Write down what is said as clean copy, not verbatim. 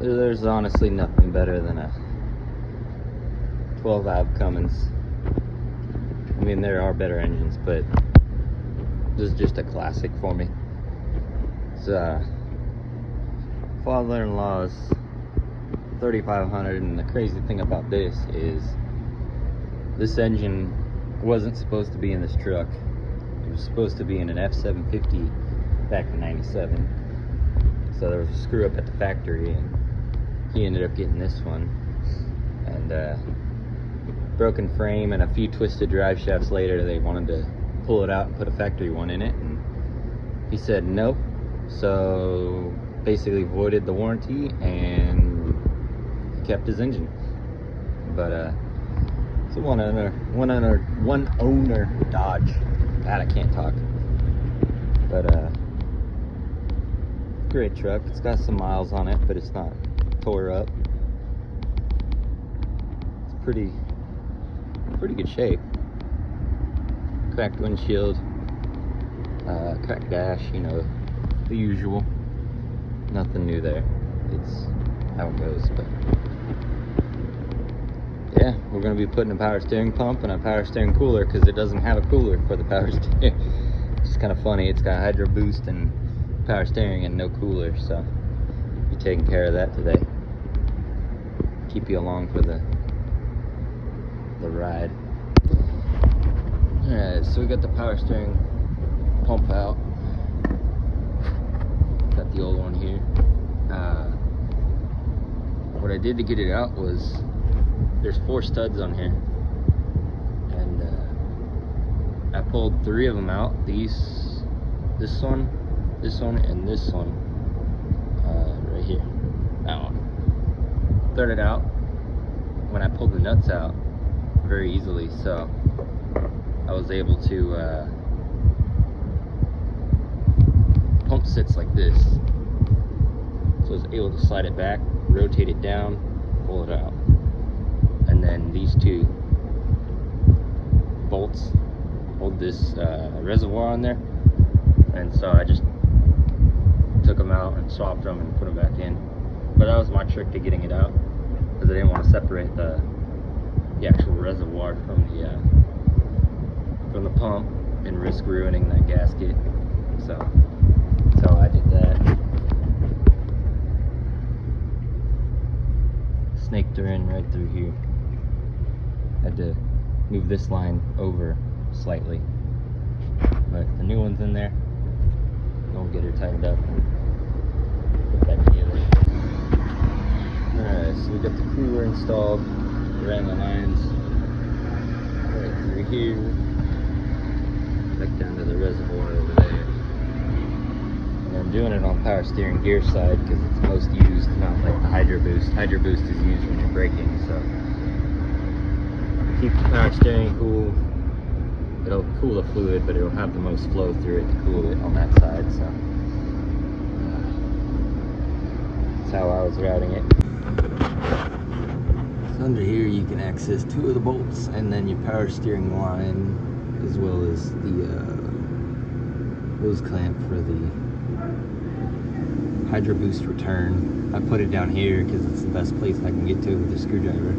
There's honestly nothing better than a 12-valve Cummins. I mean, there are better engines, but this is just a classic for me. It's father-in-law's 3500, and the crazy thing about this is this engine wasn't supposed to be in this truck. It was supposed to be in an F750 back in '97. So there was a screw up at the factory, and he ended up getting this one. And broken frame and a few twisted drive shafts later, they wanted to pull it out and put a factory one in it, and he said nope. So basically voided the warranty and kept his engine. But it's a one owner Dodge. God, I can't talk. But great truck. It's got some miles on it, but it's not tore up. It's pretty good shape. Cracked windshield, cracked dash, you know, the usual. Nothing new there. It's how it goes. But yeah, we're gonna be putting a power steering pump and a power steering cooler, because it doesn't have a cooler for the power steering. It's kind of funny. It's got hydro boost and power steering and no cooler, so be taking care of that today. Keep you along for the ride. Alright, so we got the power steering pump out. Got the old one here. What I did to get it out was, there's 4 studs on here, and I pulled 3 of them out. This one, and this one, right here, that one. Threaded out when I pulled the nuts out very easily, so I was able to pump sits like this. So I was able to slide it back, rotate it down, pull it out. And then these 2 bolts hold this reservoir on there, and so I just took them out and swapped them and put them back in. But that was my trick to getting it out, because I didn't want to separate the actual reservoir from the pump and risk ruining that gasket. So that's how I did that. Snaked her in right through here. Had to move this line over slightly, but the new one's in there. Don't get her tightened up and put that together. Alright, so we got the cooler installed. Ran the lines right through here, back down to the reservoir over there. And I'm doing it on power steering gear side because it's most used, not like the hydro boost. Hydro boost is used when you're braking, so keep the power steering cool. It'll cool the fluid, but it'll have the most flow through it to cool it on that side. So that's how I was routing it. So under here you can access 2 of the bolts, and then your power steering line, as well as the hose clamp for the hydro boost return. I put it down here because it's the best place I can get to it with a screwdriver.